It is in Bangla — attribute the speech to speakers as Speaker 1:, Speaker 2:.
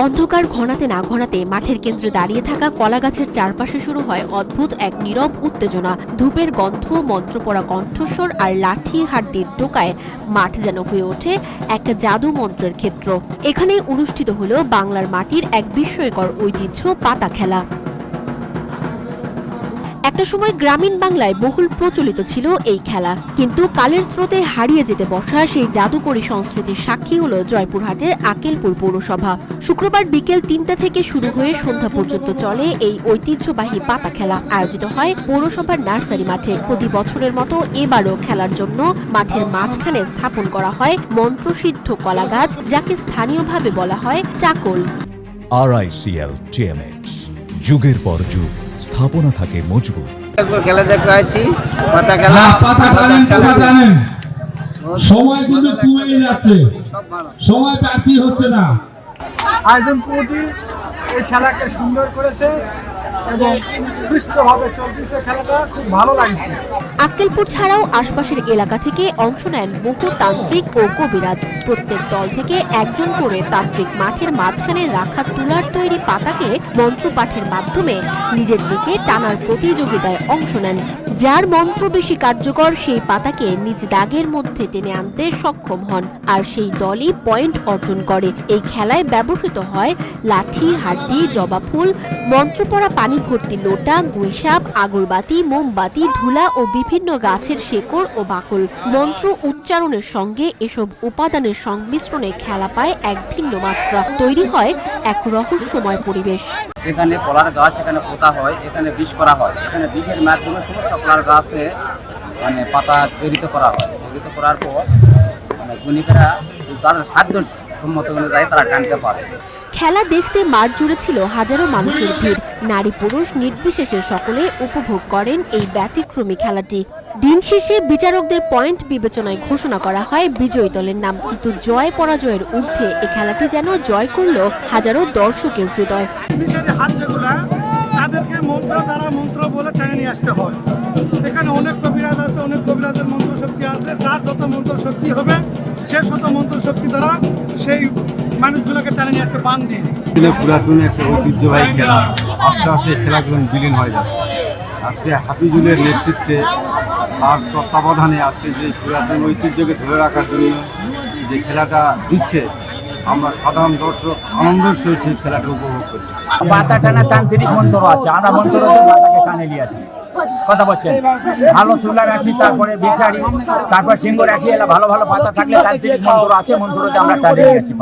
Speaker 1: অন্ধকার ঘনাতে না ঘনাতে মাঠের কেন্দ্রে দাঁড়িয়ে থাকা কলা গাছের চারপাশে শুরু হয় অদ্ভুত এক নীরব উত্তেজনা। ধূপের গন্ধ, মন্ত্রপড়া কণ্ঠস্বর আর লাঠি হাড্ডির টোকায় মাঠ যেন হয়ে ওঠে এক জাদু মন্ত্রের ক্ষেত্র। এখানে অনুষ্ঠিত হলো বাংলার মাটির এক বিস্ময়কর ঐতিহ্য পাতা খেলা। একটা সময় গ্রামীণ বাংলায় বহুল প্রচলিত ছিল এই খেলা, কিন্তু কালের স্রোতে হারিয়ে যেতে বসা সেই জাদুকরী সংস্কৃতির সাক্ষী হলো জয়পুরহাটের আকেলপুর পৌরসভা। শুক্রবার বিকেল ৩টা থেকে শুরু হয়ে সন্ধ্যা পর্যন্ত চলে এই ঐতিহ্যবাহী পাতা খেলা। আয়োজিত হয় পৌরসভার নার্সারি মাঠে। প্রতি বছরের মতো এবারও খেলার জন্য মাঠের মাঝখানে স্থাপন করা হয় মন্ত্রসিদ্ধ কলা গাছ, যাকে স্থানীয়ভাবে বলা হয় চাকল।
Speaker 2: RICL TMX, যুগের পর যুগ স্থাপনা থাকে মজবুত।
Speaker 3: খেলা দেখতে আছি, পাতা খেলা।
Speaker 4: সময় কিন্তু কমে যাচ্ছে, সময় প্রাপ্তি হচ্ছে না।
Speaker 5: আয়োজন কমিটি এই খেলাকে সুন্দর করেছে এবং সুষ্ঠুভাবে চলতেছে। খেলাটা খুব ভালো লাগছে।
Speaker 1: আক্কেলপুর ছাড়াও আশপাশের এলাকা থেকে অংশ নেন বহু তান্ত্রিক ও কবিরাজ। প্রত্যেক দল থেকে একজন করে তান্ত্রিক মাঠের মাঝখানে রাখা তুলার তৈরি পাতাকে মন্ত্রপাঠের মাধ্যমে নিজের দিকে টানার প্রতিযোগিতায় অংশ নেন। যার মন্ত্র বেশি কার্যকর সেই পাতাকে নিজ দাগের মধ্যে টেনে আনতে সক্ষম হন, আর সেই দলই পয়েন্ট অর্জন করে। এই খেলায় ব্যবহৃত হয় লাঠি, হাড্ডি, জবা ফুল, মন্ত্রপড়া পানি ভর্তি লোটা, গুইসাপ, আগরবাতি, মোমবাতি, ধুলা ও বিভিন্ন গাছের শেকড় ও বাকল। মন্ত্র উচ্চারণের সঙ্গে এসব উপাদানের সংমিশ্রণে খেলা পায় এক ভিন্ন মাত্রা। তৈরি হয় এক রহস্যময় পরিবেশ।
Speaker 3: এখানে কলার গাছ এখানে পোতা হয়, এখানে বিষ করা হয়, এখানে বিষের মাধ্যমে সমস্ত কলার গাছে পাতা তৈরিত করা হয়। তৈরিত করার পর গুণিকেরা তাদের সাধ্য সম্মত অনুযায়ী তারা টানতে পারে।
Speaker 1: খেলা দেখতে মাঠ জুড়ে ছিল হাজারো মানুষের ভিড়। নারী পুরুষ নির্বিশেষে সকলে উপভোগ করেন এই ব্যতিক্রমী খেলাটি। দিন শেষে বিচারকদের পয়েন্ট বিবেচনায় ঘোষণা করা হয় বিজয়ী দলের নাম। কিন্তু জয় পরাজয়ের ঊর্ধ্বে এই খেলাটি যেন জয় করল হাজারো দর্শকের হৃদয়।
Speaker 5: তাদেরকে মন্ত্র দ্বারা মন্ত্র বলে টেনে নিয়ে আসতে হয়। এখানে অনেক কবিরাজ আছে, অনেক কবিরাজের মন্ত্র শক্তি আছে। যার যত মন্ত্র শক্তি হবে সে শত মন্ত্র শক্তি দ্বারা সেই মানুষগুলোকে টেনে নিয়ে আসতে বান দিয়ে।
Speaker 6: পুরাতন একটা ঐতিহ্যবাহী খেলা আস্তে আস্তে খেলাগুলো বিলীন হয়ে যাচ্ছে। আজকে হাফিজুলের নেতৃত্বে তার তত্ত্বাবধানে আজকে যে পুরাতন ঐতিহ্যকে ধরে রাখার জন্য যে খেলাটা দিচ্ছে, আমরা সাধারণ দর্শক আনন্দের সহিত সেই খেলাটা উপভোগ করছি।
Speaker 7: পাতা টানা তান্ত্রিক মন্ত্র আছে, আমরা মন্ত্র পাতাকে টানে নিয়ে আসি। কথা বলছেন, ভালো তুলা রাশি, তারপরে বিচারি, তারপর সিংহ রাশি, এলা ভালো ভালো পাতা থাকলে তান্ত্রিক মন্ত্র আছে, মন্ত্রতে আমরা টানে নিয়ে আসি।